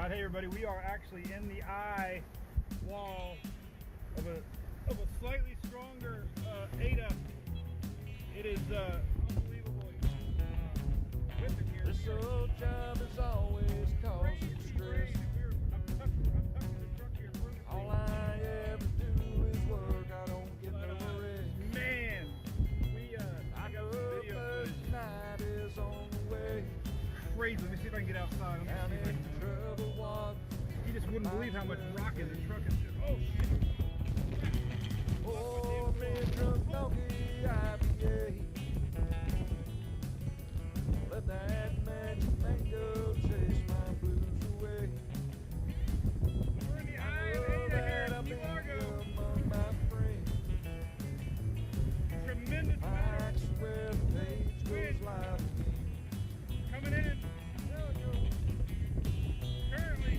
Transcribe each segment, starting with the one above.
Hey everybody, we are actually in the eye wall of a slightly stronger Ada. It is unbelievable. Whipping here. This old job is always causing stress. I'm tucking the truck here perfectly. All I ever do is work. I don't get no rest. Man, I got some video footage. Night is on the way. Crazy. Let me see if I can get outside. Down in trouble water. You just wouldn't believe how much rock in the truck is. Oh shit. Oh, man, drunk donkey, IPA. Let that magic mango chase my blues away. We're in the eye of Ada here in Key Largo. Among my friends. Tremendous weather. Mike's where the page goes live. Coming in. Currently.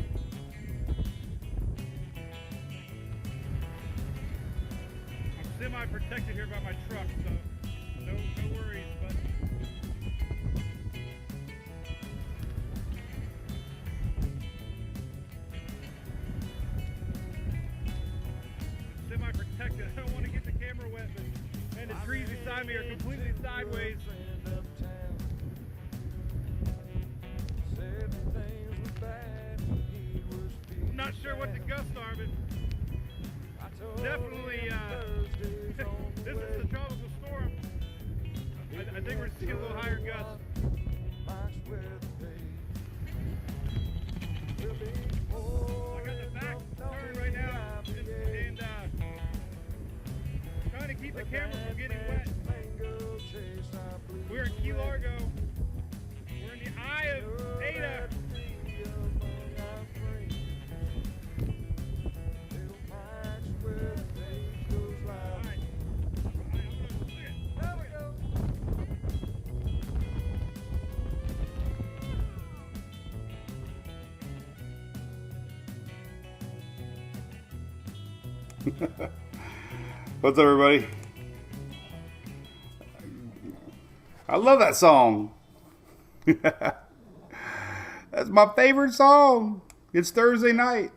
I'm semi-protected here by my truck, so no worries, but semi-protected. I don't want to get the camera wet, but man, the trees beside me are completely sideways. I'm not sure what the gusts are, but definitely this is the tropical storm. I think we're seeing a little higher gusts. I got the back turn right now and trying to keep the camera from getting wet. We're in Key Largo. We're in the eye of Ada. What's up, everybody? I love that song. That's my favorite song. It's Thursday night.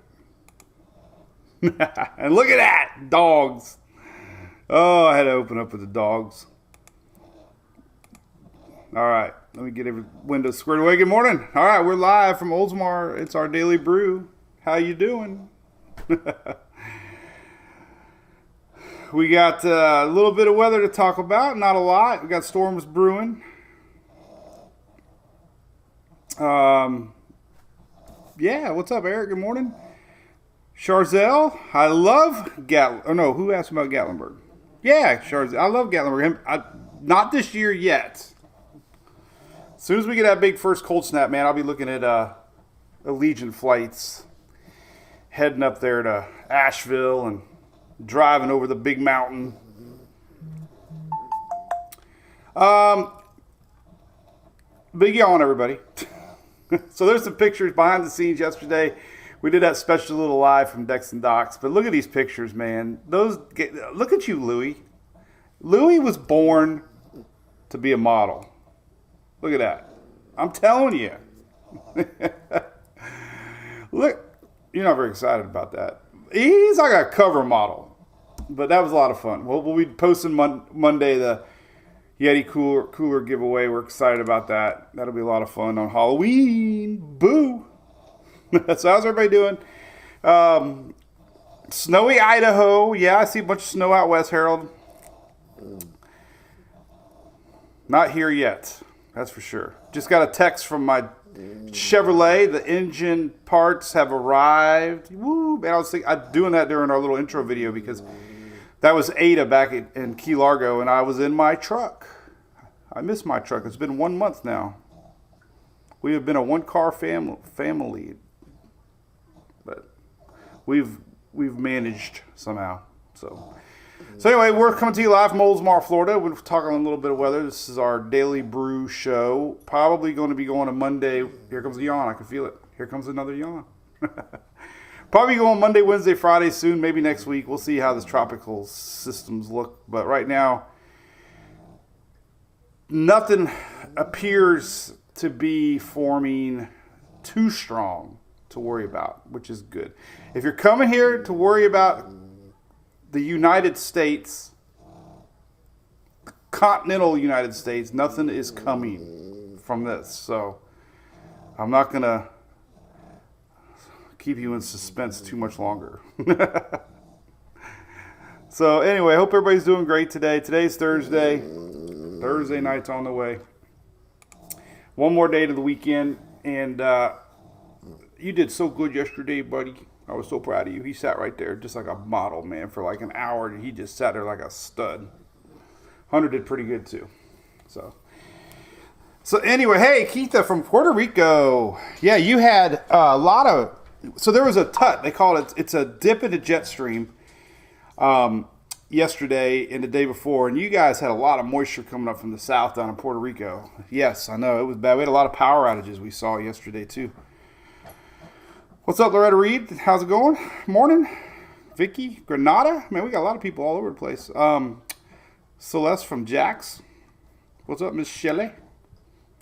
And look at that, dogs. Oh, I had to open up with the dogs. All right, let me get every window squared away. Good morning. All right, we're live from Oldsmar. It's our Daily Brew. How you doing? We got a little bit of weather to talk about, not a lot. We got storms brewing. Yeah, what's up, Eric? Good morning. Charzell, I love Gatlinburg. Oh, no, who asked about Gatlinburg? Yeah, Charzell, I love Gatlinburg. Not this year yet. As soon as we get that big first cold snap, man, I'll be looking at Allegiant flights, heading up there to Asheville and driving over the big mountain. Big yawn, everybody. So there's some pictures behind the scenes yesterday. We did that special little live from Decks and Docks. But look at these pictures, man. Look at you, Louie. Louie was born to be a model. Look at that. I'm telling you. Look, you're not very excited about that. He's like a cover model. But that was a lot of fun. We'll be posting Monday the Yeti cooler giveaway. We're excited about that. That'll be a lot of fun on Halloween. Boo! So how's everybody doing? Snowy Idaho. Yeah, I see a bunch of snow out west, Harold. Not here yet. That's for sure. Just got a text from my Chevrolet. The engine parts have arrived. Woo! Man, I was doing that during our little intro video because that was Ada back in Key Largo, and I was in my truck. I miss my truck. It's been 1 month now. We have been a one-car family, but we've managed somehow. So anyway, we're coming to you live from Oldsmar, Florida. We're talking a little bit of weather. This is our Daily Brew show. Probably going to be going on Monday. Here comes a yawn. I can feel it. Here comes another yawn. Probably going Monday, Wednesday, Friday soon. Maybe next week. We'll see how this tropical systems look. But right now, nothing appears to be forming too strong. to worry about, which is good. If you're coming here to worry about the United States, continental United States, nothing is coming from this. So I'm not going to keep you in suspense too much longer. So anyway, I hope everybody's doing great today. Today's Thursday. Thursday night's on the way. One more day to the weekend. And you did so good yesterday, buddy. I was so proud of you. He sat right there just like a model, man, for like an hour. He just sat there like a stud. Hunter did pretty good too. So anyway, hey, Keitha from Puerto Rico. Yeah, you had a lot of... So there was a tut. They call it... It's a dip in the jet stream. Yesterday and the day before, and you guys had a lot of moisture coming up from the south down in Puerto Rico. Yes, I know, it was bad. We had a lot of power outages we saw yesterday too. What's up, Loretta Reed? How's it going? Morning. Vicky, Granada. Man, we got a lot of people all over the place. Celeste from Jax. What's up, Miss Shelley?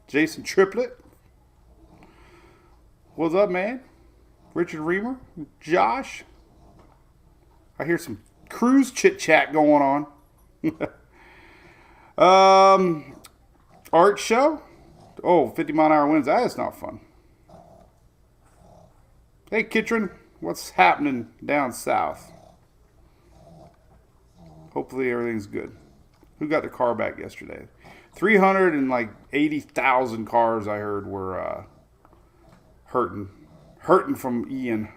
Jason Triplet. What's up, man? Richard Reamer. Josh. I hear some cruise chit chat going on. Art show. Oh, 50-mile-an-hour winds. That is not fun. Hey, Kitron. What's happening down south? Hopefully everything's good. Who got their car back yesterday? 380,000 cars I heard were hurting from Ian.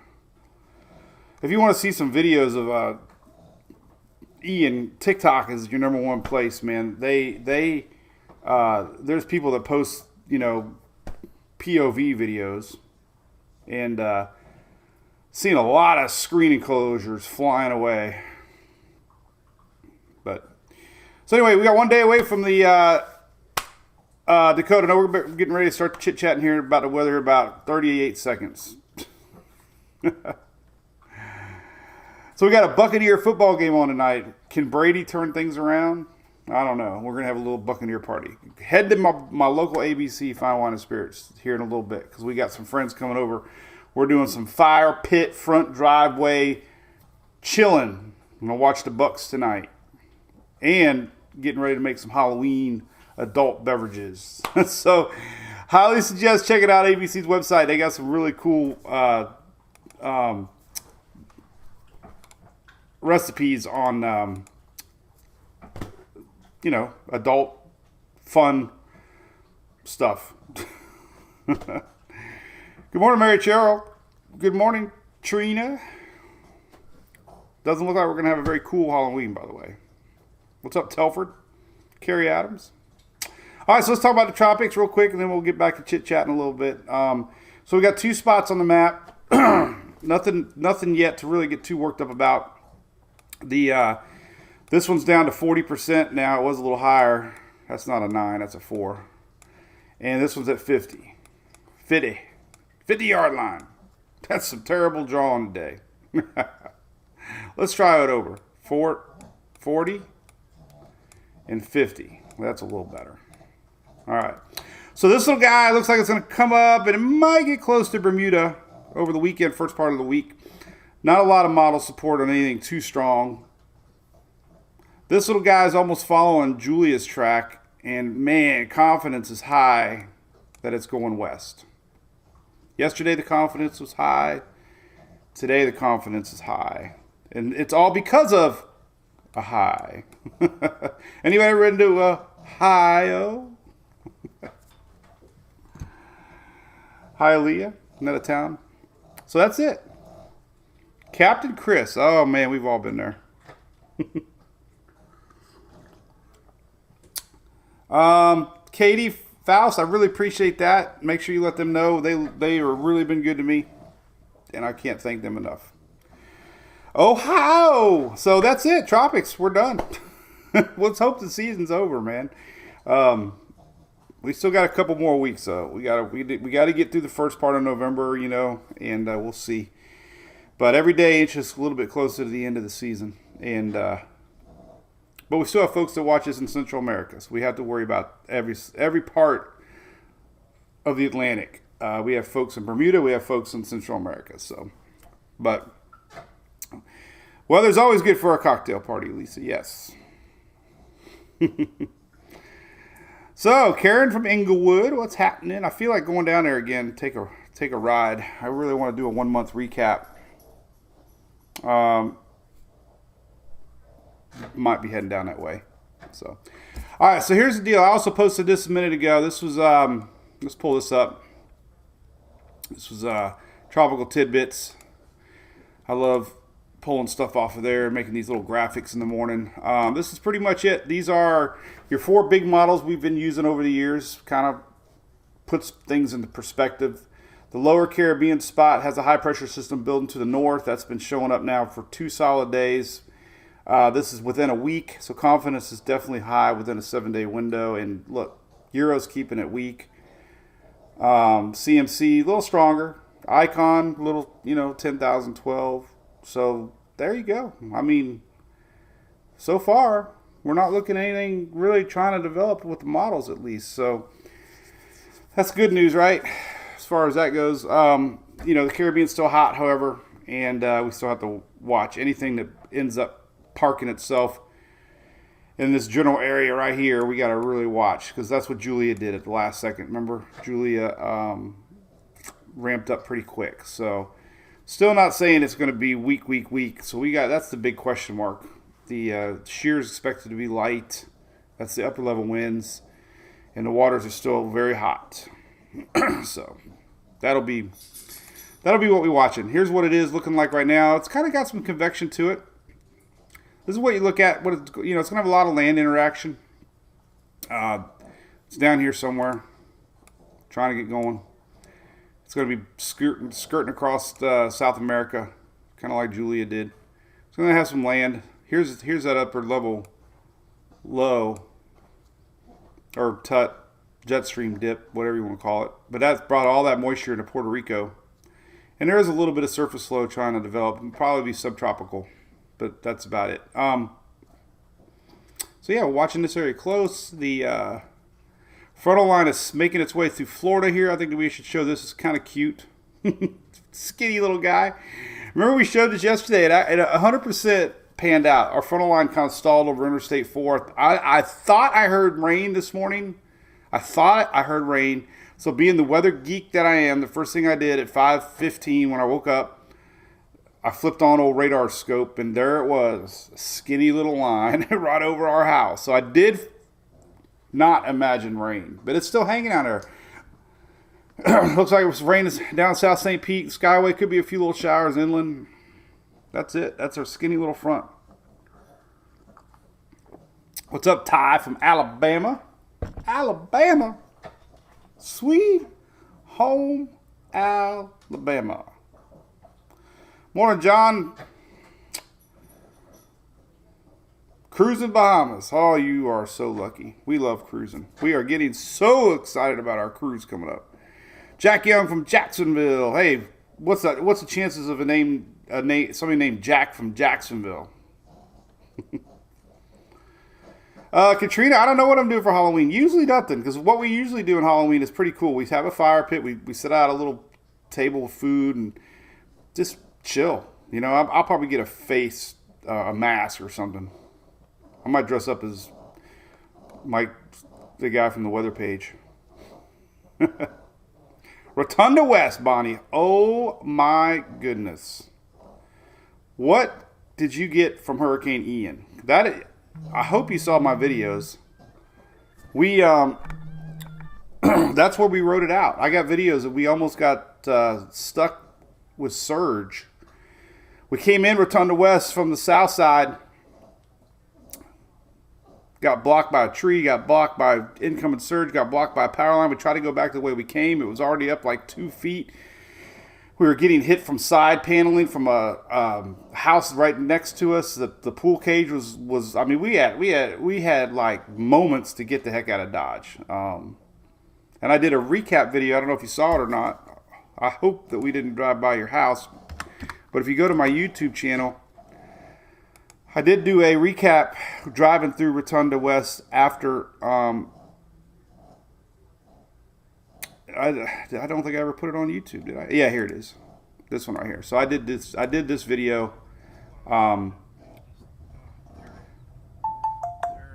If you want to see some videos of Ian, TikTok is your number one place, man. There's people that post, POV videos, and seeing a lot of screen enclosures flying away. So anyway, we got one day away from the Dakota. No, we're getting ready to start chit-chatting here about the weather in about 38 seconds. So we got a Buccaneer football game on tonight. Can Brady turn things around? I don't know. We're going to have a little Buccaneer party. Head to my local ABC, Fine Wine and Spirits, here in a little bit, because we got some friends coming over. We're doing some fire pit front driveway chilling. I'm going to watch the Bucks tonight. And getting ready to make some Halloween adult beverages. So highly suggest checking out ABC's website. They got some really cool recipes on, adult fun stuff. Good morning, Mary Cheryl. Good morning, Trina. Doesn't look like we're going to have a very cool Halloween, by the way. What's up, Telford? Carrie Adams. All right, so let's talk about the Tropics real quick, and then we'll get back to chit-chatting a little bit. So we got 2 spots on the map. Nothing yet to really get too worked up about. This one's down to 40% now. It was a little higher. That's not a 9, that's a 4. And this one's at 50. 50-yard line. That's some terrible drawing today. Let's try it over. 40 and 50. That's a little better. All right. So this little guy looks like it's going to come up, and it might get close to Bermuda over the weekend, first part of the week. Not a lot of model support on anything too strong. This little guy is almost following Julia's track, and man, confidence is high that it's going west. Yesterday the confidence was high. Today the confidence is high. And it's all because of a high. Anybody ready to do a hi-o? Hialeah, another town. So that's it. Captain Chris. Oh, man, we've all been there. Katie Faust, I really appreciate that. Make sure you let them know. They have really been good to me, and I can't thank them enough. Ohio! So that's it. Tropics, we're done. Let's hope the season's over, man. We still got a couple more weeks, though. We gotta get through the first part of November, and we'll see. But every day it's just a little bit closer to the end of the season, and but we still have folks that watch us in Central America, so we have to worry about every part of the Atlantic We have folks in Bermuda. We have folks in Central America. So, but weather's always good for a cocktail party, Lisa. Yes. So, Karen from Inglewood, what's happening? I feel like going down there again, take a ride. I really want to do a 1 month recap. Might be heading down that way. So, all right. So here's the deal. I also posted this a minute ago. This was let's pull this up. This was Tropical Tidbits. I love pulling stuff off of there and making these little graphics in the morning. This is pretty much it. These are your 4 big models we've been using over the years. Kind of puts things into perspective. The Lower Caribbean spot has a high pressure system building to the north. That's been showing up now for 2 solid days. This is within a week, so confidence is definitely high within a 7-day window. And look, Euro's keeping it weak. CMC a little stronger. Icon a little, 10,000, 12. So there you go. I mean, so far we're not looking at anything really trying to develop with the models, at least. So that's good news, right? As far as that goes, the Caribbean's still hot, however, and we still have to watch anything that ends up parking itself in this general area right here. We got to really watch, because that's what Julia did at the last second. Remember, Julia ramped up pretty quick. So still not saying it's going to be weak. So that's the big question mark. The shear is expected to be light. That's the upper level winds, and the waters are still very hot. So that'll be what we're watching. Here's what it is looking like right now. It's kind of got some convection to it. This is what you look at. It's going to have a lot of land interaction. It's down here somewhere, trying to get going. It's going to be skirting across South America, kind of like Julia did. It's going to have some land. Here's that upper level low, or jet stream dip, whatever you want to call it. But that's brought all that moisture into Puerto Rico. And there is a little bit of surface low trying to develop. It'll probably be subtropical, but that's about it. So yeah, watching this area close. The frontal line is making its way through Florida here. I think that we should show this. It's kind of cute. Skinny little guy. Remember we showed this yesterday, and it 100% panned out. Our frontal line kind of stalled over Interstate 4. I thought I heard rain this morning. So being the weather geek that I am, the first thing I did at 5:15 when I woke up, I flipped on old radar scope, and there it was, a skinny little line right over our house. So I did not imagine rain, but it's still hanging out there. Looks like it was raining down South St. Pete, Skyway. Could be a few little showers inland. That's it. That's our skinny little front. What's up, Ty from Alabama? Alabama. Sweet home Alabama. Morning, John. Cruising Bahamas. Oh, you are so lucky. We love cruising. We are getting so excited about our cruise coming up. Jack Young from Jacksonville. Hey, what's that? What's the chances of somebody named Jack from Jacksonville? Katrina, I don't know what I'm doing for Halloween. Usually nothing, because what we usually do in Halloween is pretty cool. We have a fire pit. We set out a little table of food and just chill. I'll probably get a mask or something. I might dress up as Mike, the guy from the weather page. Rotunda West, Bonnie. Oh my goodness. What did you get from Hurricane Ian? I hope you saw my videos. We that's where we wrote it out. I got videos that we almost got stuck with surge. We came in Rotunda West from the south side. Got blocked by a tree, got blocked by incoming surge, got blocked by a power line. We tried to go back the way we came. It was already up like 2 feet. We were getting hit from side paneling from a house right next to us. The pool cage was. I mean, we had like moments to get the heck out of Dodge. And I did a recap video. I don't know if you saw it or not. I hope that we didn't drive by your house. But if you go to my YouTube channel, I did do a recap driving through Rotunda West after I don't think I ever put it on YouTube, did I? Yeah, here it is. This one right here. So I did this video.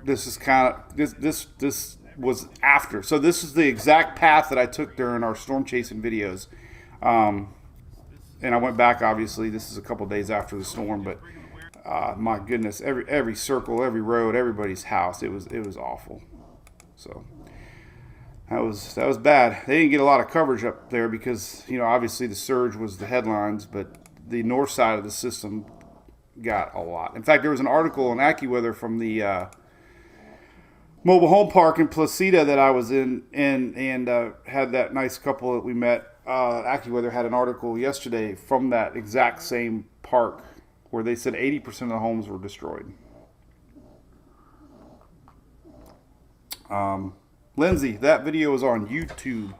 This is kind of this was after. So this is the exact path that I took during our storm chasing videos. And I went back, obviously. This is a couple days after the storm, but my goodness, every circle, every road, everybody's house, it was awful. So that was bad. They didn't get a lot of coverage up there because, you know, obviously the surge was the headlines, but the north side of the system got a lot. In fact, there was an article on AccuWeather from the mobile home park in Placida that I was in and had that nice couple that we met. AccuWeather had an article yesterday from that exact same park where they said 80% of the homes were destroyed. Lindsay, that video was on YouTube.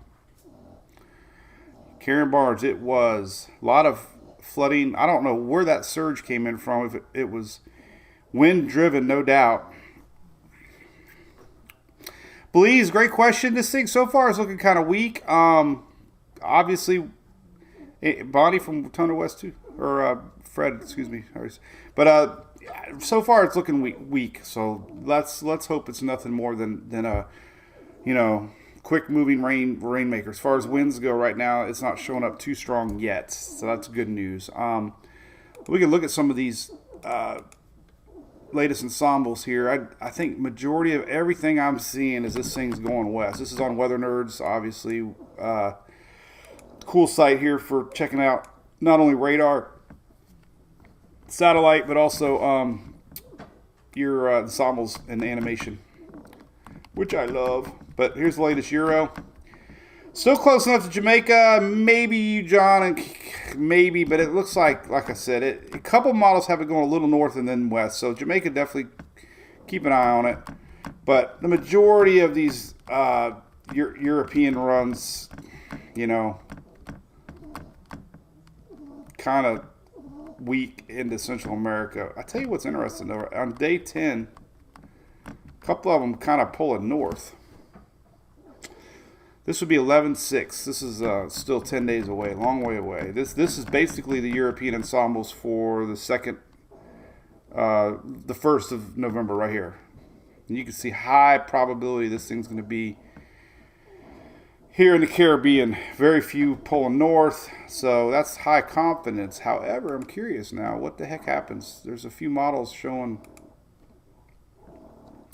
Karen Barnes, it was a lot of flooding. I don't know where that surge came in from. If it was wind driven, no doubt. Belize, great question. This thing so far is looking kind of weak. Obviously, Bonnie from Tono West too, or Fred, excuse me. But so far it's looking weak. So let's hope it's nothing more than a, you know, quick moving rainmaker. As far as winds go right now, it's not showing up too strong yet. So that's good news. We can look at some of these latest ensembles here. I think majority of everything I'm seeing is this thing's going west. This is on Weather Nerds, obviously. Cool site here for checking out not only radar, satellite, but also your ensembles and animation, which I love. But here's the latest Euro. Still close enough to Jamaica, maybe John, and maybe, but it looks like I said, a couple models have it going a little north and then west. So Jamaica, definitely keep an eye on it. But the majority of these European runs, you know, kind of weak into Central America. I tell you what's interesting though, on day 10, a couple of them kind of pulling north. This would be 11/6. This is still 10 days away, long way away. This is basically the European ensembles for the the 1st of November right here. And you can see high probability this thing's going to be here in the Caribbean. Very few pulling north, so that's high confidence. However, I'm curious now, what the heck happens? There's a few models showing.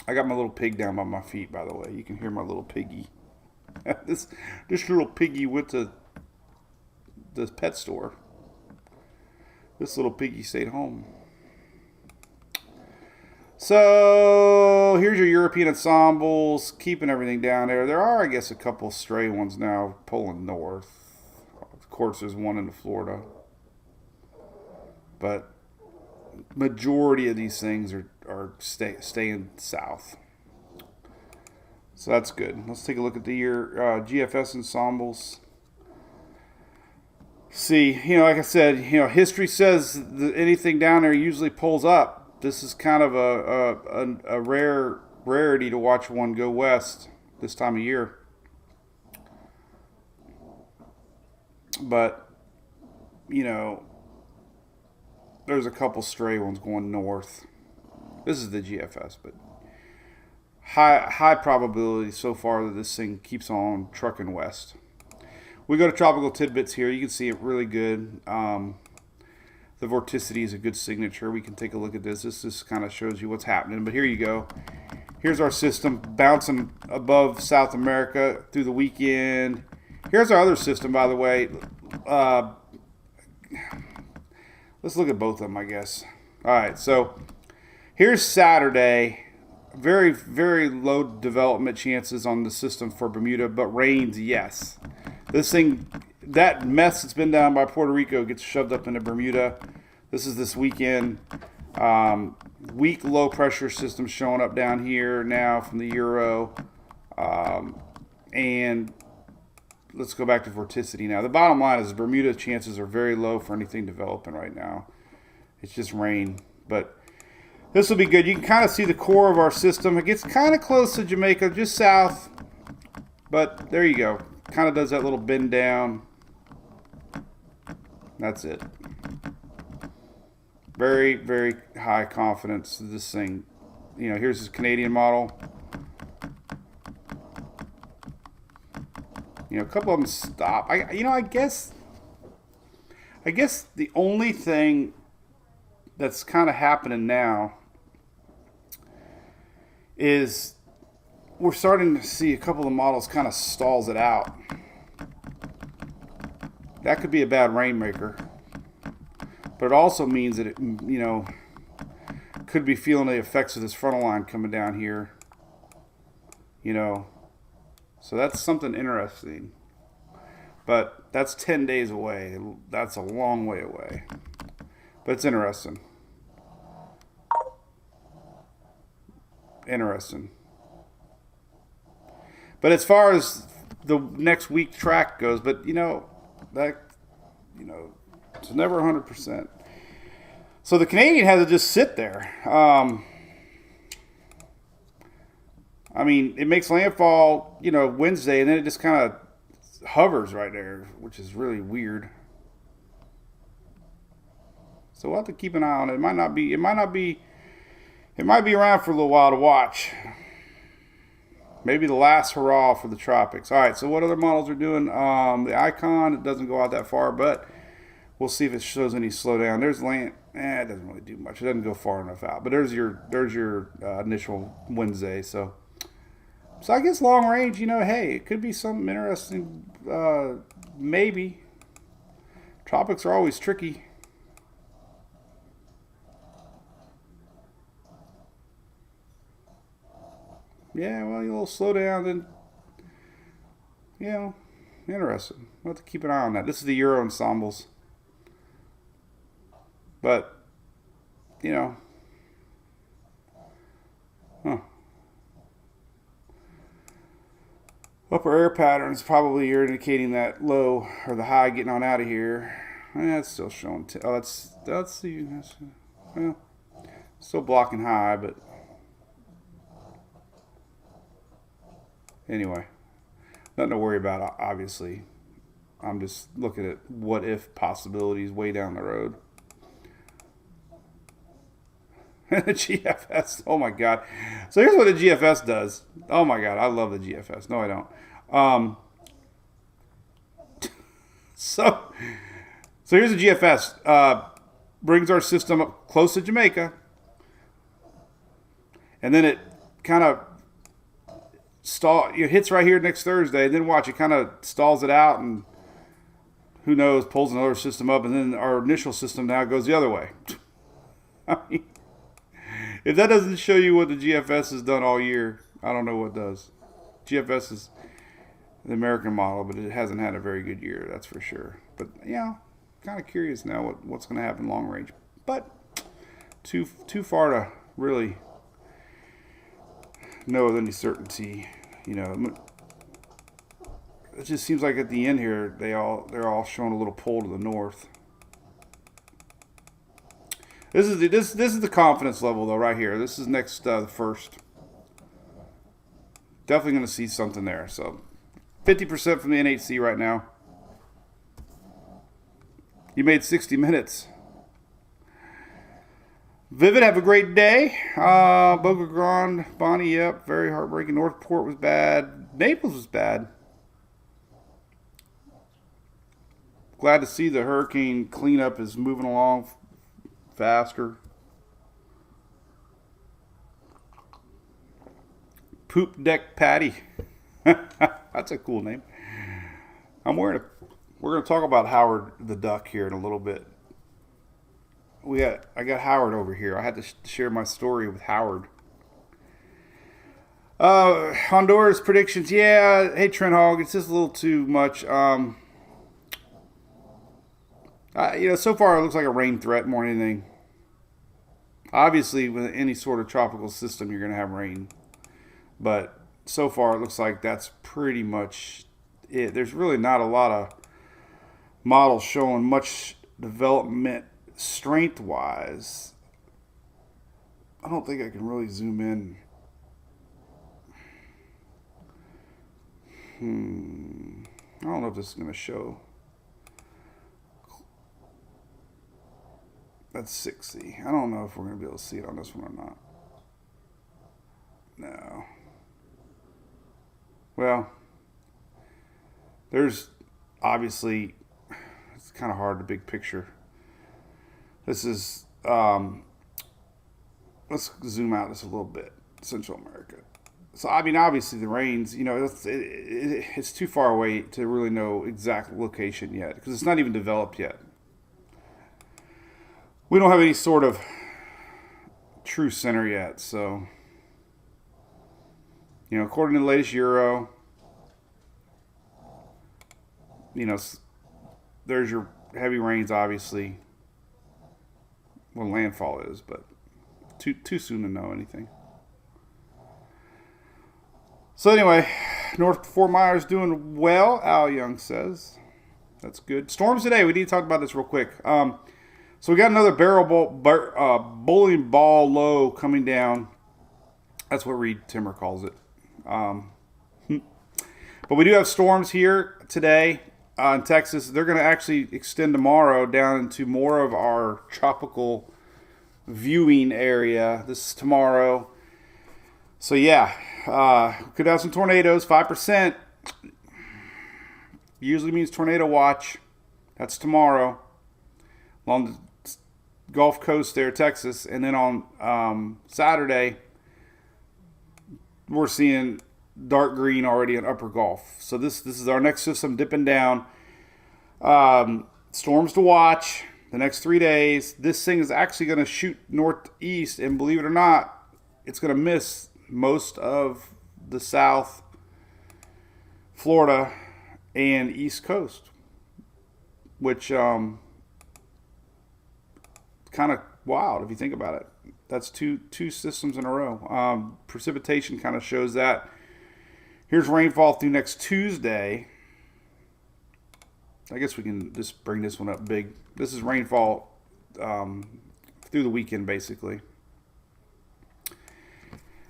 I got my little pig down by my feet, by the way. You can hear my little piggy. This little piggy went to the pet store. This little piggy stayed home. So here's your European ensembles, keeping everything down there. There are, I guess, a couple stray ones now pulling north. Of course, there's one in Florida. But majority of these things are staying south. So that's good. Let's take a look at the GFS ensembles. See, you know, like I said, you know, history says that anything down there usually pulls up. This is kind of a rarity to watch one go west this time of year. But, you know, there's a couple stray ones going north. This is the GFS, but high probability so far that this thing keeps on trucking west. We go to tropical tidbits here. You can see it really good. The vorticity is a good signature. We can take a look at this. This just kind of shows you what's happening. But here you go. Here's our system bouncing above South America through the weekend. Here's our other system, by the way. Let's look at both of them, I guess. All right, so here's Saturday. Very, very low development chances on the system for Bermuda, but rains, yes. This thing, that mess that's been down by Puerto Rico gets shoved up into Bermuda. This is this weekend. Weak low pressure system showing up down here now from the Euro. And let's go back to vorticity now. The bottom line is Bermuda chances are very low for anything developing right now. It's just rain, but this will be good. You can kind of see the core of our system. It gets kind of close to Jamaica, just south. But there you go. kind of does that little bend down. That's it. Very, very high confidence that this thing, you know, here's this Canadian model. You know, a couple of them stop. I guess the only thing that's kind of happening now is we're starting to see a couple of models kind of stalls it out. That could be a bad rainmaker, but it also means that it, you know, could be feeling the effects of this frontal line coming down here, you know. So that's something interesting, but that's 10 days away. That's a long way away, but it's interesting. But as far as the next week track goes, but you know, that, you know, it's never 100%. So the Canadian has to just sit there. I mean, it makes landfall, you know, Wednesday, and then it just kind of hovers right there, which is really weird. So we'll have to keep an eye on it. It might be around for a little while to watch. Maybe the last hurrah for the Tropics. All right, so what other models are doing? The Icon, it doesn't go out that far, but we'll see if it shows any slowdown. There's land. It doesn't really do much. It doesn't go far enough out. But there's your initial Wednesday. So I guess long range, you know, hey, it could be something interesting. Maybe. Tropics are always tricky. Yeah, well, a little slowdown, then, you know, interesting. We'll have to keep an eye on that. This is the Euro ensembles. But, you know, upper air patterns probably are indicating that low or the high getting on out of here. That's still showing. Well, still blocking high, but. Anyway, nothing to worry about, obviously. I'm just looking at what if possibilities way down the road. The GFS, oh my God. So here's what the GFS does. Oh my God, I love the GFS. No, I don't. So here's the GFS. Brings our system up close to Jamaica. And then it kind of it hits right here next Thursday, and then watch, it kind of stalls it out, and who knows, pulls another system up, and then our initial system now goes the other way. I mean, if that doesn't show you what the GFS has done all year, I don't know what does. GFS is the American model, but it hasn't had a very good year, that's for sure. But yeah, kind of curious now what's going to happen long range, but too far to really know with any certainty. You know, it just seems like at the end here they're all showing a little pull to the north. This is the confidence level though, right here. This is next the first. Definitely going to see something there. So 50% from the NHC right now. You made 60 minutes. Vivid, have a great day. Boca Grande, Bonnie, yep, very heartbreaking. Northport was bad. Naples was bad. Glad to see the hurricane cleanup is moving along faster. Poop Deck Patty. That's a cool name. We're going to talk about Howard the Duck here in a little bit. I got Howard over here. I had to share my story with Howard. Honduras predictions. Yeah, hey Trent Hogg, it's just a little too much. You know, so far it looks like a rain threat more than anything. Obviously, with any sort of tropical system, you're going to have rain. But so far it looks like that's pretty much it. There's really not a lot of models showing much development strength-wise. I don't think I can really zoom in. I don't know if this is going to show. That's 60. I don't know if we're going to be able to see it on this one or not. No. Well, there's obviously, it's kind of hard to big picture. This is, let's zoom out just a little bit. Central America. So, I mean, obviously the rains, you know, it's too far away to really know exact location yet because it's not even developed yet. We don't have any sort of true center yet, so, you know, according to the latest Euro, you know, there's your heavy rains, obviously, when landfall is, but too soon to know anything. So anyway, North Fort Myers doing well, Al Young says. That's good. Storms today. We need to talk about this real quick. So we got another bowling ball low coming down. That's what Reed Timmer calls it. But we do have storms here today in Texas. They're going to actually extend tomorrow down into more of our tropical viewing area. This is tomorrow. So yeah, could have some tornadoes. 5% usually means tornado watch. That's tomorrow along the Gulf Coast there, Texas. And then on Saturday, we're seeing dark green already in upper Gulf. So this is our next system dipping down. Storms to watch the next 3 days. This thing is actually going to shoot northeast, and believe it or not, it's going to miss most of the South Florida and East Coast, which kind of wild if you think about it. That's two systems in a row. Precipitation kind of shows that. Here's rainfall through next Tuesday. I guess we can just bring this one up big. This is rainfall through the weekend, basically.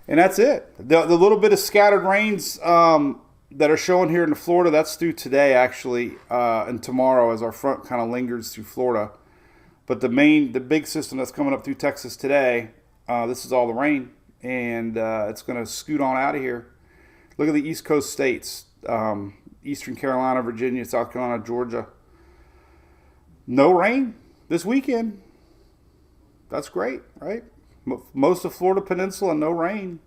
And that's it. The little bit of scattered rains that are showing here in Florida, that's through today, actually, and tomorrow as our front kind of lingers through Florida. But the big system that's coming up through Texas today, this is all the rain, and it's going to scoot on out of here. Look at the East Coast states, Eastern Carolina, Virginia, South Carolina, Georgia. No rain this weekend. That's great, right? Most of Florida Peninsula, no rain.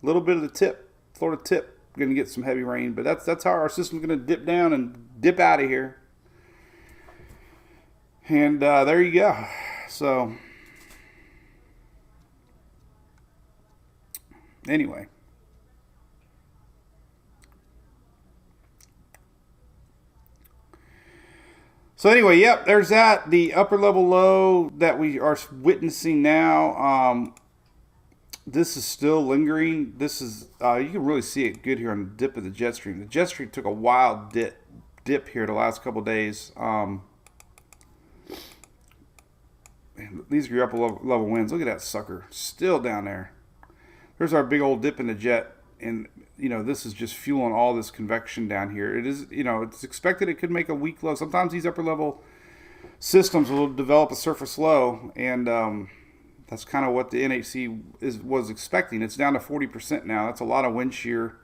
A little bit of the tip, Florida tip, going to get some heavy rain, but that's how our system's going to dip down and dip out of here. And there you go. So, anyway. So anyway, yep, there's that. The upper level low that we are witnessing now, this is still lingering. This is, you can really see it good here on the dip of the jet stream. The jet stream took a wild dip here the last couple days. These are your upper level winds. Look at that sucker. Still down there. There's our big old dip in the jet. And, you know, this is just fueling all this convection down here. It is, you know, it's expected it could make a weak low. Sometimes these upper level systems will develop a surface low. And that's kind of what the NHC was expecting. It's down to 40% now. That's a lot of wind shear.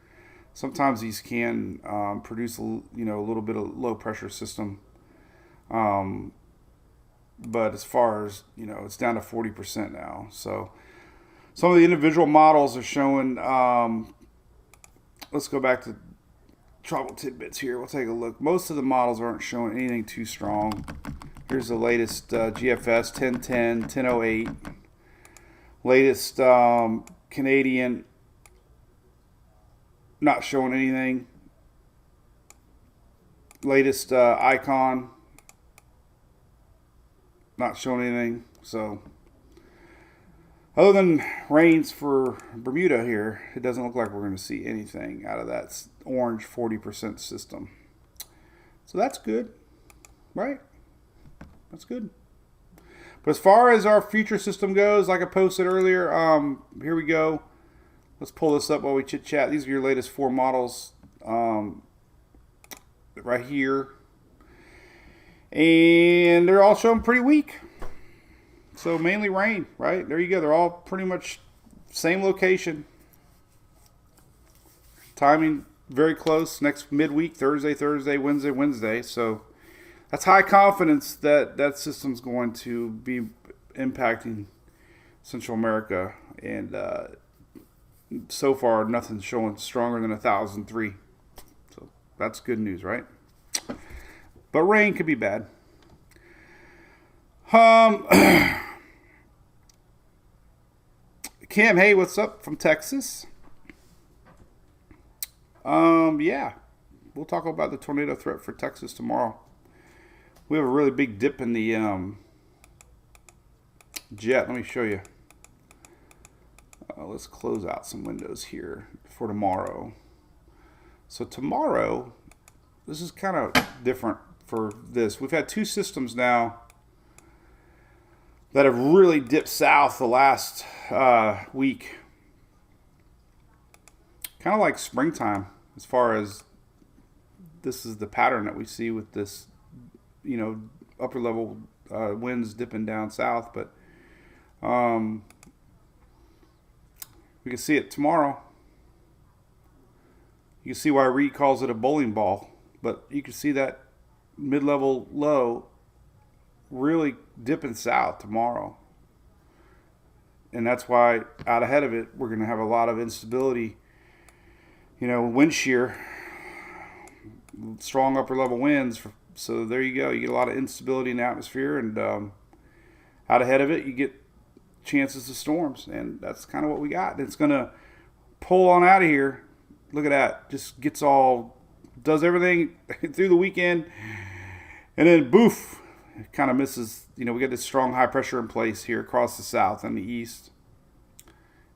Sometimes these can produce, a little bit of low pressure system. But as far as, it's down to 40% now. So some of the individual models are showing, let's go back to tropical tidbits here. We'll take a look. Most of the models aren't showing anything too strong. Here's the latest GFS 1010, 1008. Latest Canadian, not showing anything. Latest Icon, not showing anything. So other than rains for Bermuda here, it doesn't look like we're going to see anything out of that orange 40% system. So that's good, right? That's good. But as far as our future system goes, like I posted earlier, here we go. Let's pull this up while we chit chat. These are your latest 4 models. right here. And they're all showing pretty weak. So mainly rain, right? There you go. They're all pretty much same location. Timing very close. Next midweek, Thursday, Wednesday. So that's high confidence that that system's going to be impacting Central America. And so far, nothing's showing stronger than 1,003. So that's good news, right? But rain could be bad. Kim, hey, what's up from Texas? Yeah, we'll talk about the tornado threat for Texas tomorrow. We have a really big dip in the jet. Let me show you. Let's close out some windows here for tomorrow. So tomorrow, this is kind of different for this. We've had two systems now that have really dipped south the last week. Kind of like springtime as far as this is the pattern that we see with this, you know, upper level winds dipping down south. But we can see it tomorrow. You can see why Reed calls it a bowling ball. But you can see that mid-level low really dipping south tomorrow. And that's why out ahead of it, we're going to have a lot of instability. You know, wind shear, strong upper level winds. So there you go. You get a lot of instability in the atmosphere. And out ahead of it, you get chances of storms. And that's kind of what we got. It's going to pull on out of here. Look at that. Just gets all, does everything through the weekend. And then boof. It kind of misses, you know, we got this strong high pressure in place here across the south and the east.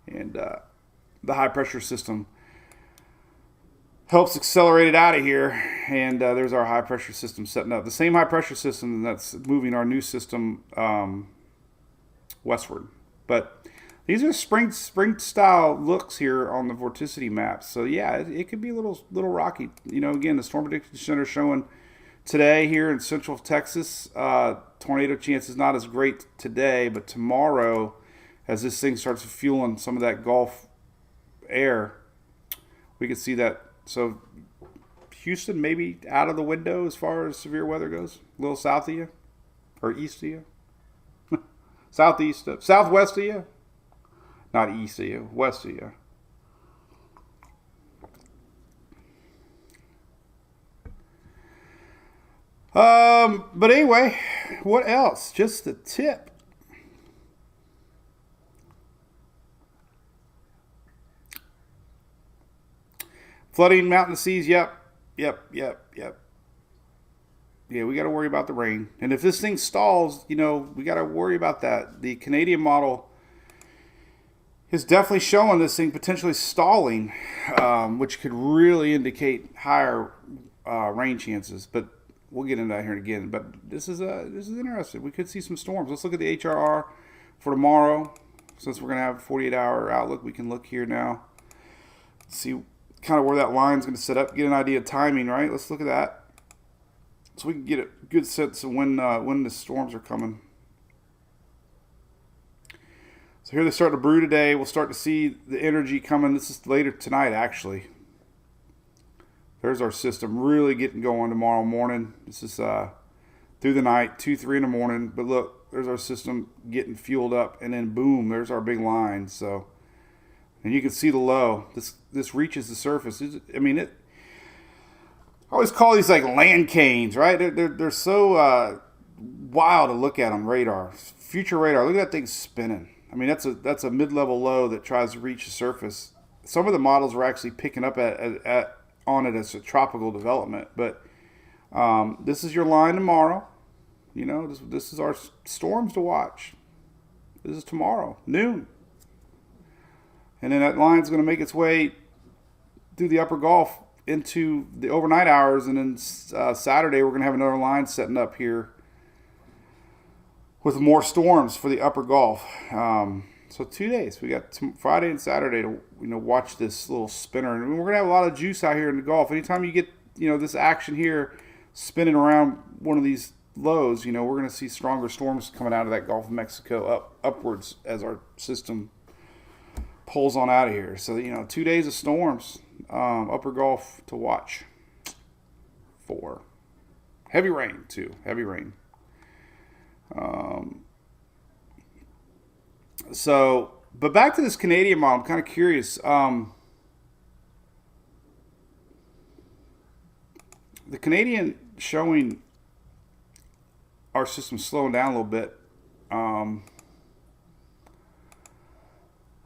And the high pressure system helps accelerate it out of here. And there's our high pressure system setting up. The same high pressure system that's moving our new system westward. But these are spring style looks here on the vorticity maps. So yeah, it could be a little rocky. You know, again, the Storm Prediction Center showing today here in central Texas, tornado chances not as great today, but tomorrow, as this thing starts fueling some of that Gulf air, we can see that. So Houston maybe out of the window as far as severe weather goes, a little south of you, or east of you, southwest of you, not east of you, west of you. But anyway, what else? Just the tip. Flooding, mountain seas, yep. Yeah, we got to worry about the rain. And if this thing stalls, you know, we got to worry about that. The Canadian model is definitely showing this thing potentially stalling, which could really indicate higher rain chances. But we'll get into that here again. But this is interesting. We could see some storms. Let's look at the HRR for tomorrow. Since we're going to have a 48-hour outlook, we can look here now. See kind of where that line's going to set up. Get an idea of timing, right? Let's look at that. So we can get a good sense of when the storms are coming. So here they start to brew today. We'll start to see the energy coming. This is later tonight, actually. There's our system really getting going tomorrow morning. This is through the night, 2, 3 in the morning. But look, there's our system getting fueled up. And then boom, there's our big line. So, and you can see the low. This reaches the surface. I mean, I always call these like land canes, right? They're so wild to look at on radar. Future radar, look at that thing spinning. I mean, that's a mid-level low that tries to reach the surface. Some of the models are actually picking up on it as a tropical development. But this is your line tomorrow. You know, this is our storms to watch. This is tomorrow, noon. And then that line's going to make its way through the upper Gulf into the overnight hours. And then Saturday, we're going to have another line setting up here with more storms for the upper Gulf. So 2 days. We got Friday and Saturday to watch this little spinner. And we're going to have a lot of juice out here in the Gulf. Anytime you get this action here spinning around one of these lows, we're going to see stronger storms coming out of that Gulf of Mexico upwards as our system pulls on out of here. So, 2 days of storms, upper Gulf to watch for. Heavy rain, too. Heavy rain. But back to this Canadian model, I'm kind of curious. The Canadian showing our system slowing down a little bit.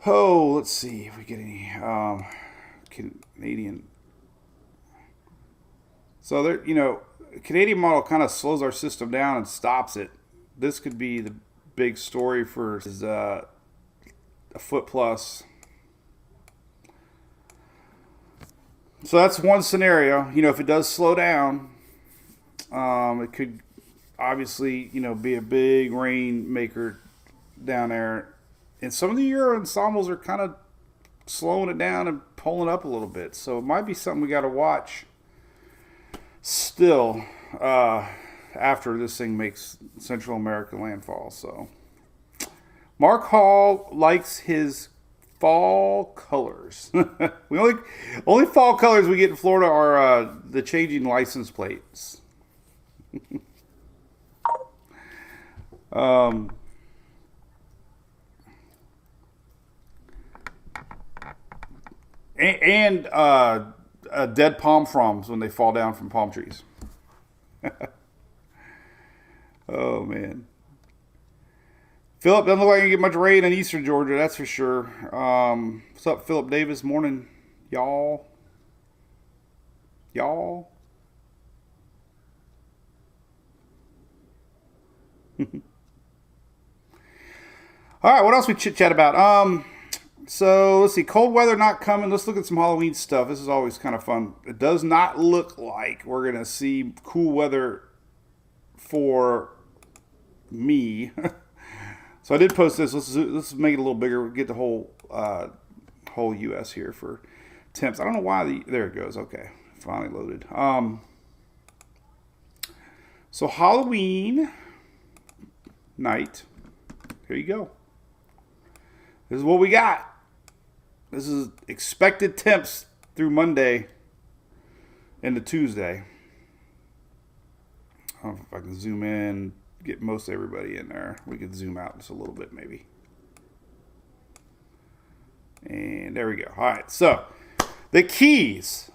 Let's see if we get any Canadian. So there, Canadian model kind of slows our system down and stops it. This could be the big story for a foot plus. So that's one scenario. If it does slow down, it could obviously, be a big rain maker down there. And some of the Euro ensembles are kind of slowing it down and pulling up a little bit. So it might be something we got to watch still after this thing makes Central America landfall. So Mark Hall likes his fall colors. We only fall colors we get in Florida are the changing license plates. And dead palm fronds when they fall down from palm trees. Oh, man. Philip, doesn't look like you get much rain in eastern Georgia, that's for sure. What's up, Philip Davis? Morning, y'all. All right, what else we chit-chat about? So, let's see. Cold weather not coming. Let's look at some Halloween stuff. This is always kind of fun. It does not look like we're going to see cool weather for me. So I did post this. Let's make it a little bigger. Get the whole U.S. here for temps. I don't know why there it goes. Okay, finally loaded. So Halloween night. Here you go. This is what we got. This is expected temps through Monday into Tuesday. I don't know if I can zoom in, get most everybody in there. We could zoom out just a little bit maybe. And there we go. All right, so the Keys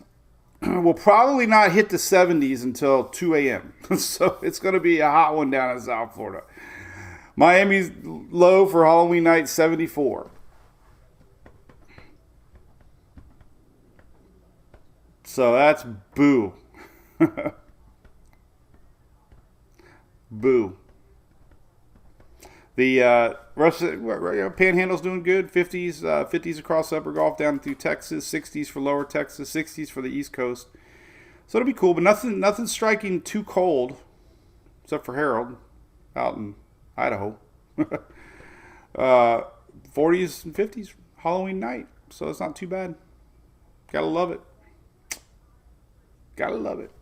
will probably not hit the 70s until 2 a.m. So it's going to be a hot one down in South Florida. Miami's low for Halloween night, 74. So that's boo. Boo. The rest of Panhandle's doing good. 50s across Upper Gulf down through Texas. 60s for Lower Texas. 60s for the East Coast. So it'll be cool, but nothing striking too cold, except for Harold out in Idaho. 40s and 50s Halloween night. So it's not too bad. Gotta love it. Gotta love it.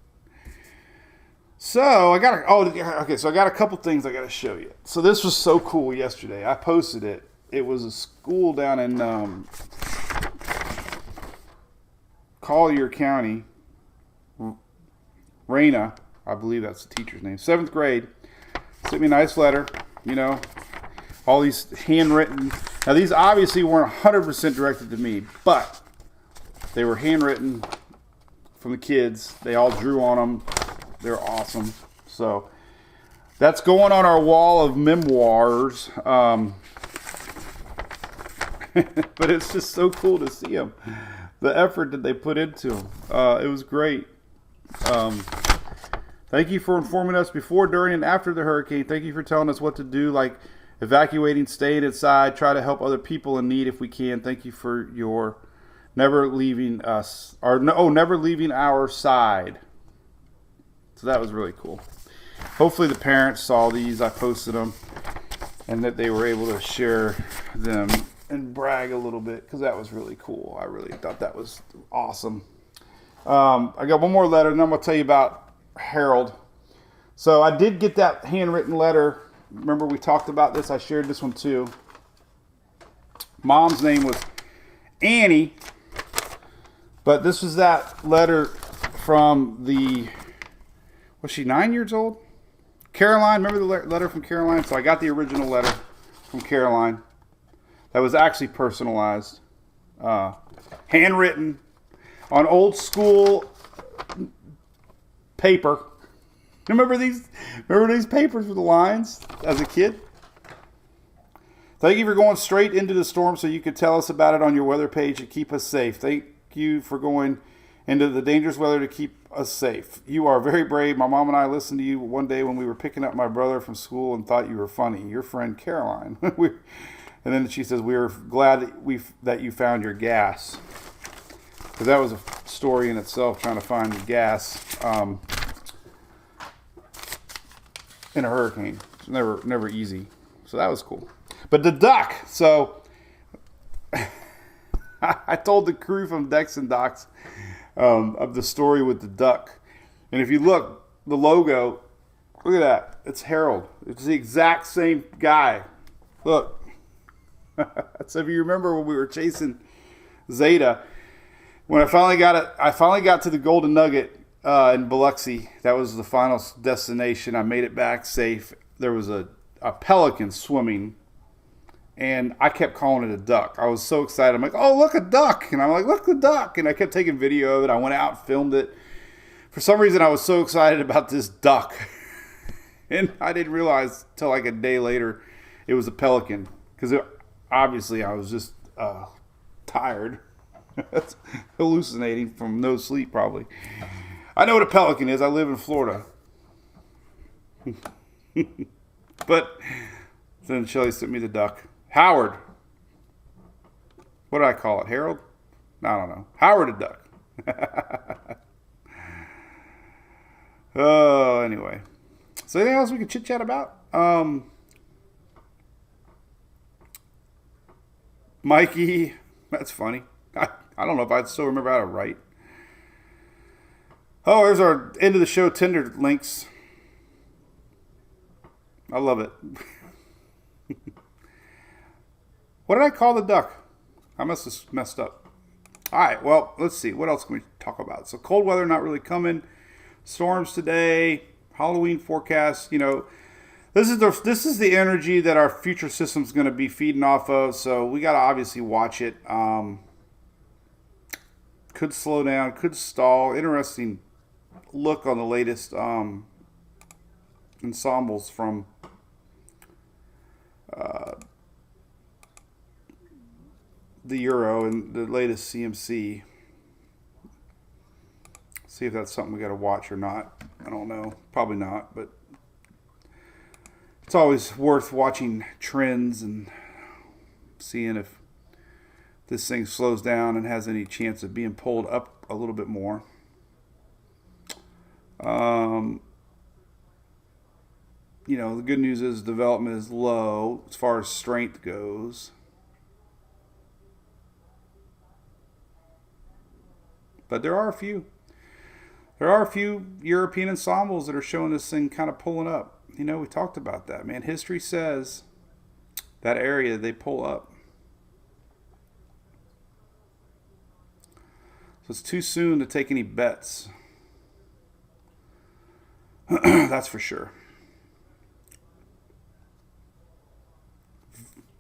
So I got a couple things I gotta show you. So this was so cool yesterday. I posted it. It was a school down in Collier County, Raina, I believe that's the teacher's name. 7th grade. Sent me a nice letter. All these handwritten. Now these obviously weren't 100% directed to me, but they were handwritten from the kids. They all drew on them. They're awesome. So that's going on our wall of memoirs. But it's just so cool to see them. The effort that they put into them. It was great. Thank you for informing us before, during, and after the hurricane. Thank you for telling us what to do, like evacuating, staying inside, try to help other people in need if we can. Thank you for your never leaving us, never leaving our side. So that was really cool. Hopefully the parents saw these. I posted them, and that they were able to share them and brag a little bit, because that was really cool. I really thought that was awesome. I got one more letter, and then I'm going to tell you about Harold. So I did get that handwritten letter. Remember we talked about this? I shared this one too. Mom's name was Annie, but this was that letter from was she 9 years old? Caroline, remember the letter from Caroline? So I got the original letter from Caroline that was actually personalized, handwritten on old school paper. Remember these papers with the lines as a kid? Thank you for going straight into the storm so you could tell us about it on your weather page to keep us safe. Thank you for going into the dangerous weather to keep us safe. You are very brave. My mom and I listened to you one day when we were picking up my brother from school and thought you were funny. Your friend Caroline. And then she says, we are glad that you found your gas. Because that was a story in itself, trying to find the gas in a hurricane. It's never easy. So that was cool. But the duck. So I told the crew from Decks and Docks of the story with the duck. And if you look, the logo, look at that. It's Harold. It's the exact same guy. Look. So if you remember when we were chasing Zeta, when I finally got to the Golden Nugget in Biloxi. That was the final destination. I made it back safe. There was a pelican swimming, and I kept calling it a duck. I was so excited. I'm like, oh, look, a duck. And I'm like, look, the duck. And I kept taking video of it. I went out and filmed it. For some reason, I was so excited about this duck. And I didn't realize till like a day later it was a pelican. Because obviously I was just tired. Hallucinating from no sleep probably. I know what a pelican is. I live in Florida. But then Shelly sent me the duck. Howard. What did I call it? Harold? I don't know. Howard a duck. Oh, anyway. So anything else we can chit chat about? Mikey. That's funny. I don't know if I still remember how to write. Oh, there's our end of the show Tinder links. I love it. What did I call the duck? I must have messed up. All right, well, let's see. What else can we talk about? So cold weather not really coming. Storms today. Halloween forecast. You know, this is the energy that our future system's going to be feeding off of. So we got to obviously watch it. Could slow down. Could stall. Interesting look on the latest ensembles from the Euro and the latest CMC. See if that's something we got to watch or not. I don't know. Probably not, but it's always worth watching trends and seeing if this thing slows down and has any chance of being pulled up a little bit more. You know, the good news is development is low as far as strength goes. But there are a few European ensembles that are showing this thing kind of pulling up. You know, we talked about that, man. History says that area, they pull up. So it's too soon to take any bets. That's for sure.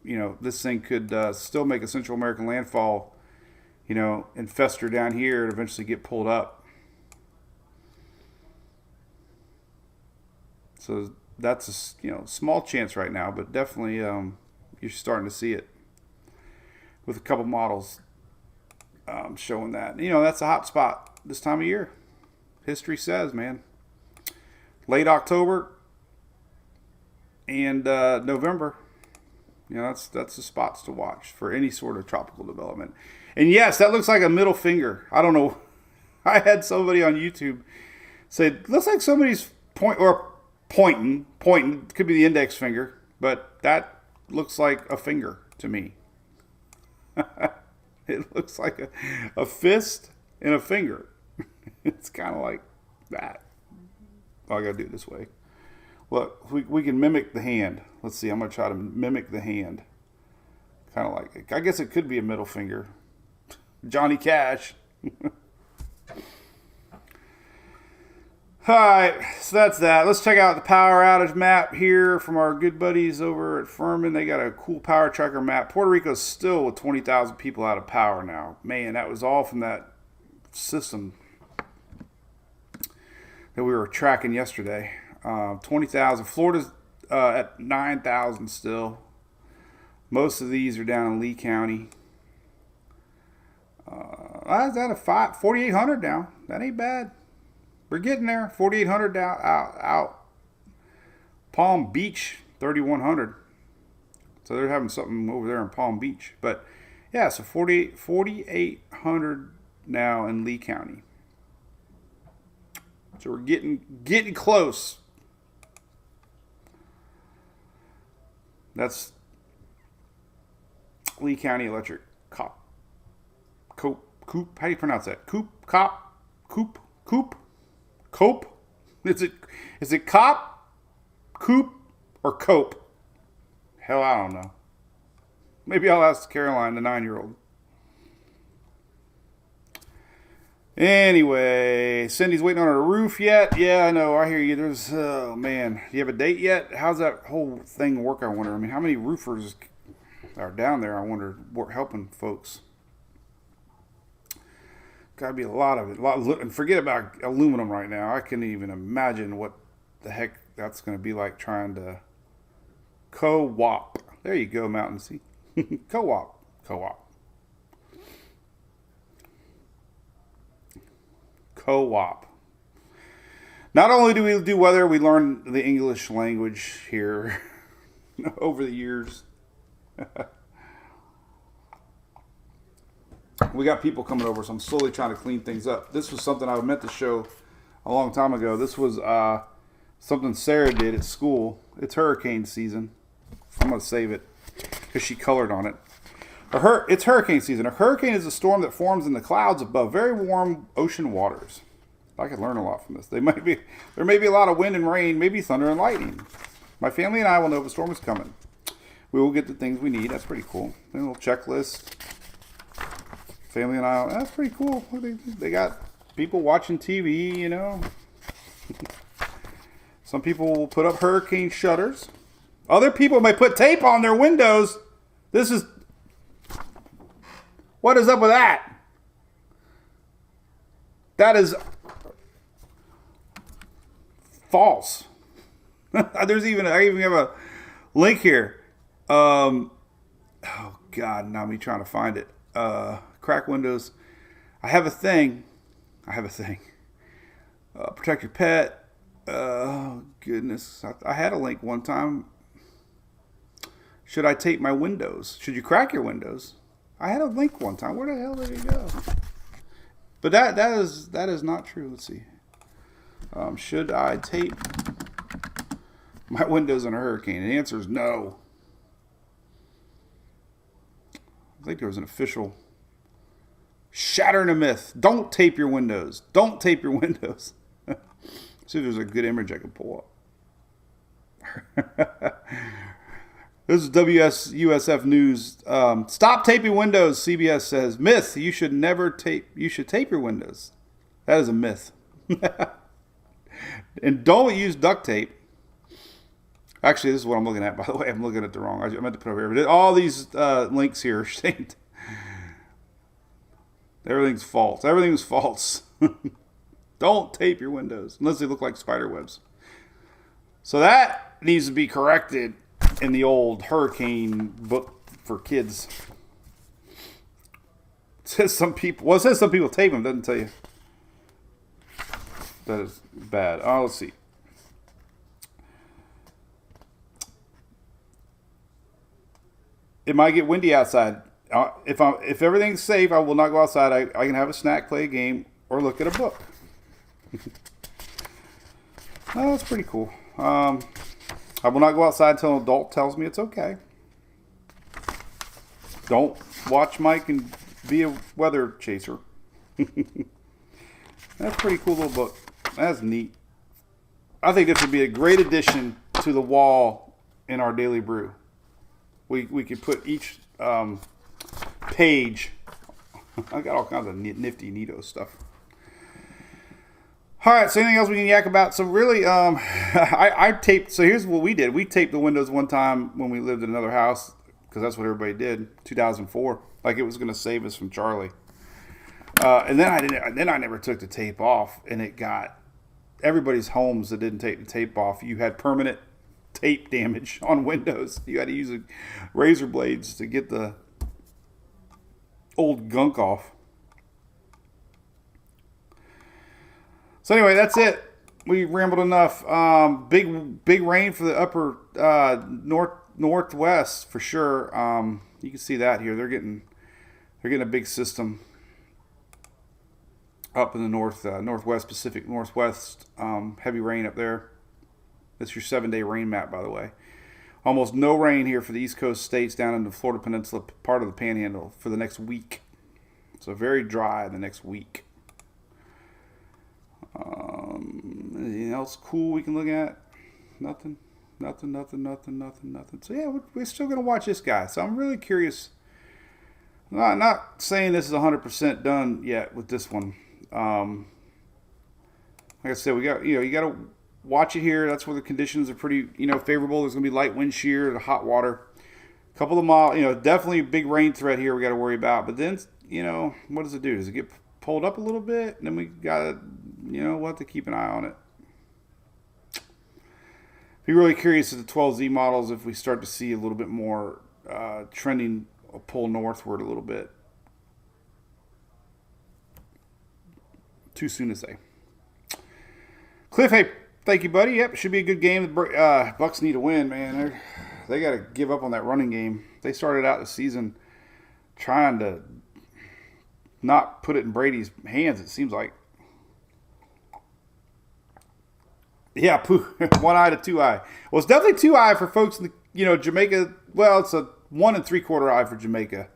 You know, this thing could still make a Central American landfall, you know, and fester down here and eventually get pulled up. So that's a small chance right now, but definitely you're starting to see it with a couple models showing that. You know, that's a hot spot this time of year. History says, man. Late October and November. You know, that's the spots to watch for any sort of tropical development. And yes, that looks like a middle finger. I don't know. I had somebody on YouTube say, looks like somebody's pointing. Could be the index finger, but that looks like a finger to me. It looks like a fist and a finger. It's kind of like that. Oh, I got to do it this way. Look, we can mimic the hand. Let's see. I'm going to try to mimic the hand. Kind of like, I guess it could be a middle finger. Johnny Cash. Alright, so that's that. Let's check out the power outage map here from our good buddies over at Furman. They got a cool power tracker map. Puerto Rico's still with 20,000 people out of power now. Man, that was all from that system that we were tracking yesterday. 20,000. Florida's at 9,000 still. Most of these are down in Lee County. That's at a 4,800 now. That ain't bad. We're getting there. 4,800 down out. Palm Beach, 3,100. So they're having something over there in Palm Beach. But yeah, so 4,800 now in Lee County. So we're getting close. That's Lee County Electric Coop. How do you pronounce that? Coop. Is it cop, coop, or cope? Hell, I don't know. Maybe I'll ask Caroline, the 9-year-old. Anyway, Cindy's waiting on her roof yet? Yeah, I know. I hear you. There's, oh man, do you have a date yet? How's that whole thing work? I wonder. I mean, how many roofers are down there? I wonder, helping folks. Got to be a lot of it. And forget about aluminum right now. I can't even imagine what the heck that's going to be like trying to co-op. There you go, Mountain Sea. Co-op. Not only do we do weather, we learn the English language here over the years. We got people coming over, so I'm slowly trying to clean things up. This was something I meant to show a long time ago. This was something Sarah did at school. It's hurricane season. I'm going to save it because she colored on it. It's hurricane season. A hurricane is a storm that forms in the clouds above very warm ocean waters. I could learn a lot from this. There may be a lot of wind and rain, maybe thunder and lightning. My family and I will know if a storm is coming. We will get the things we need. That's pretty cool. A little checklist. Family and I, that's pretty cool. They got people watching TV, you know. Some people will put up hurricane shutters. Other people may put tape on their windows. What is up with that? That is false. I even have a link here. Oh God, now me trying to find it. Crack windows. I have a thing. Protect your pet. Oh goodness. I had a link one time. Should I tape my windows? Should you crack your windows? I had a link one time. Where the hell did it go? But that is not true. Let's see. Should I tape my windows in a hurricane? And the answer is no. I think there was an official shattering a myth. Don't tape your windows. Don't tape your windows. See if there's a good image I can pull up. This is WSUSF News. Stop taping windows, CBS says. Myth, you should never tape. You should tape your windows. That is a myth. And don't use duct tape. Actually, this is what I'm looking at, by the way. I'm looking at the wrong. I meant to put it over here. But all these links here are saying everything's false. Everything's false. Don't tape your windows unless they look like spider webs. So that needs to be corrected in the old hurricane book for kids. It says some people tape them. Doesn't tell you. That is bad. Oh, let's see. It might get windy outside. If everything's safe, I will not go outside. I can have a snack, play a game, or look at a book. Oh, that's pretty cool. I will not go outside until an adult tells me it's okay. Don't watch Mike and be a weather chaser. That's a pretty cool little book. That's neat. I think this would be a great addition to the wall in our Daily Brew. We could put each page. I got all kinds of nifty, neato stuff. All right, so anything else we can yak about? So really, I taped. So here's what we did. We taped the windows one time when we lived in another house because that's what everybody did. 2004, like it was going to save us from Charlie. And then I didn't. Then I never took the tape off, and it got everybody's homes that didn't take the tape off. You had permanent tape damage on windows. You had to use razor blades to get the old gunk off. So anyway, that's it. We rambled enough. Big rain for the upper northwest for sure. You can see that here. They're getting a big system up in the northwest Pacific Northwest. Heavy rain up there. That's your 7-day rain map, by the way. Almost no rain here for the East Coast states down in the Florida Peninsula, part of the Panhandle, for the next week. So very dry the next week. Anything else cool we can look at? Nothing. So yeah, we're still going to watch this guy. So I'm really curious. Not saying this is 100% done yet with this one. Like I said, you got to watch it here. That's where the conditions are pretty, favorable. There's going to be light wind shear and hot water. A couple of miles, definitely a big rain threat here we got to worry about. But then, what does it do? Does it get pulled up a little bit? And then we got to, we'll have to keep an eye on it. Be really curious at the 12Z models if we start to see a little bit more trending pull northward a little bit. Too soon to say. Cliff, hey, thank you, buddy. Yep, should be a good game. The Bucks need to win, man. They got to give up on that running game. They started out the season trying to not put it in Brady's hands, it seems like. Yeah, 1 eye to 2 eye. Well, it's definitely 2 eye for folks in the, Jamaica. Well, it's a 1 3/4 eye for Jamaica.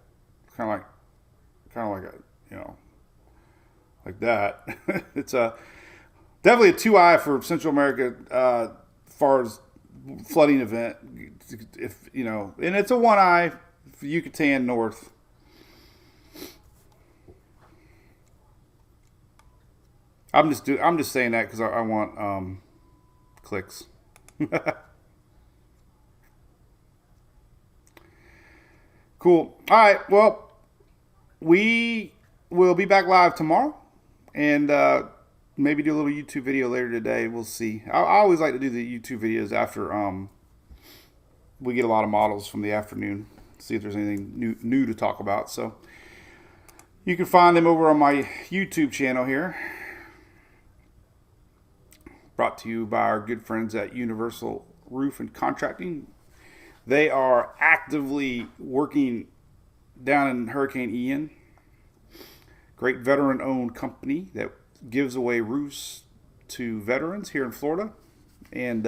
Kind of like a, like that. It's definitely a 2 eye for Central America, as far as flooding event. If and it's a 1 eye for Yucatan North. I'm just saying that because I want clicks. Cool. All right. Well, we will be back live tomorrow, and maybe do a little YouTube video later today. We'll see. I always like to do the YouTube videos after we get a lot of models from the afternoon. See if there's anything new to talk about. So you can find them over on my YouTube channel here. Brought to you by our good friends at Universal Roof and Contracting. They are actively working down in Hurricane Ian. Great veteran-owned company that gives away roofs to veterans here in Florida. And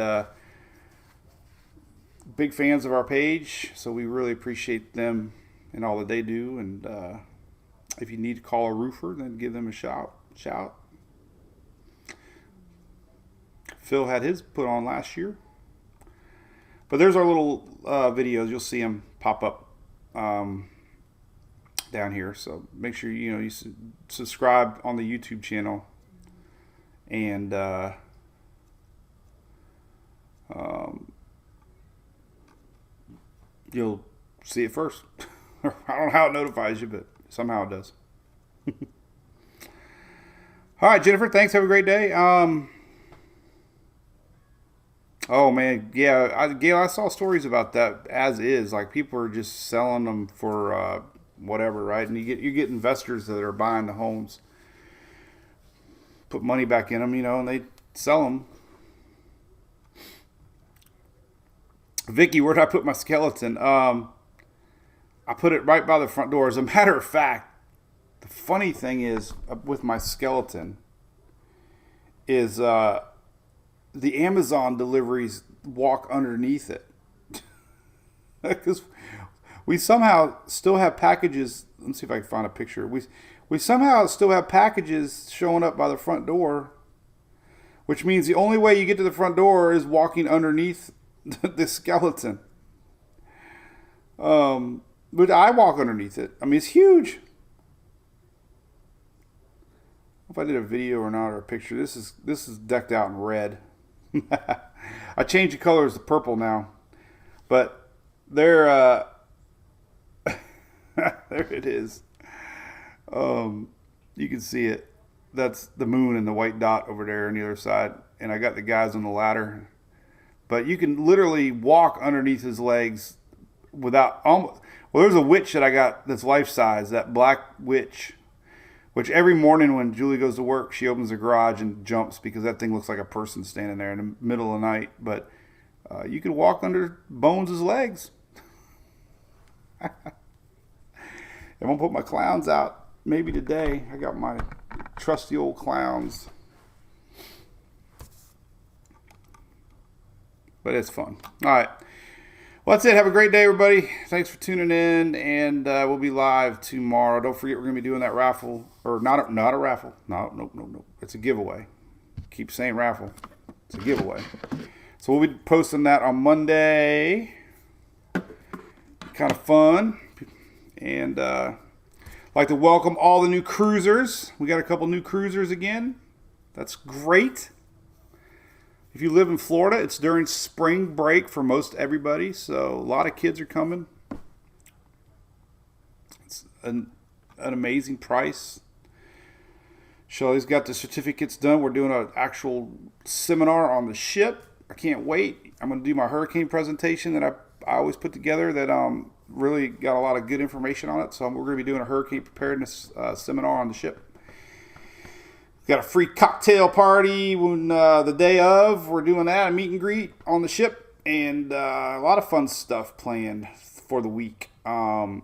big fans of our page, so we really appreciate them and all that they do. And if you need to call a roofer, then give them a shout. Phil had his put on last year. But there's our little videos. You'll see them pop up down here. So make sure you subscribe on the YouTube channel, and you'll see it first. I don't know how it notifies you, but somehow it does. All right, Jennifer, thanks. Have a great day. Oh man, yeah, Gail, I saw stories about that as is. Like people are just selling them for whatever, right? And you get investors that are buying the homes, put money back in them, and they sell them. Vicky, where did I put my skeleton? I put it right by the front door. As a matter of fact, the funny thing is with my skeleton is the Amazon deliveries walk underneath it. Because we somehow still have packages. Let's see if I can find a picture. We We somehow still have packages showing up by the front door, which means the only way you get to the front door is walking underneath the skeleton. But I walk underneath it. I mean, it's huge. If I did a video or not, or a picture, this is decked out in red. I changed the colors to purple now, but there it is. You can see it. That's the moon and the white dot over there on the other side, and I got the guys on the ladder. But you can literally walk underneath his legs without. Well, there's a witch that I got that's life size. That black witch. Which every morning when Julie goes to work, she opens the garage and jumps because that thing looks like a person standing there in the middle of the night. But you can walk under Bones' legs. I'm going to put my clowns out maybe today. I got my trusty old clowns. But it's fun. All right. Well, that's it. Have a great day, everybody. Thanks for tuning in, and we'll be live tomorrow. Don't forget, we're going to be doing that raffle, or not a raffle. No. It's a giveaway. Keep saying raffle. It's a giveaway. So we'll be posting that on Monday. Kind of fun. And I'd like to welcome all the new cruisers. We got a couple new cruisers again. That's great. If you live in Florida, it's during spring break for most everybody, so a lot of kids are coming. It's an amazing price. Shelley's got the certificates done. We're doing an actual seminar on the ship. I can't wait. I'm going to do my hurricane presentation that I always put together that really got a lot of good information on it. So we're going to be doing a hurricane preparedness seminar on the ship. Got a free cocktail party when the day of. We're doing that, a meet and greet on the ship, and a lot of fun stuff planned for the week. A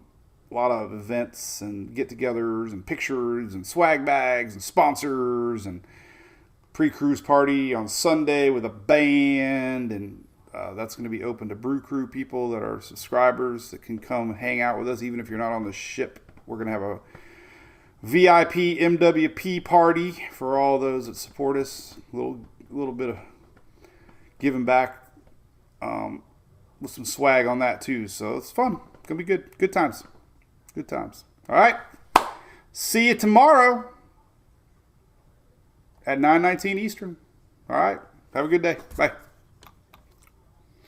lot of events and get-togethers and pictures and swag bags and sponsors and pre-cruise party on Sunday with a band, and that's going to be open to Brew Crew people that are subscribers that can come hang out with us even if you're not on the ship. We're going to have a VIP MWP party for all those that support us. A little bit of giving back with some swag on that too. So it's fun. It's gonna be good. Good times. Good times. All right. See you tomorrow at 9:19 Eastern. All right. Have a good day. Bye.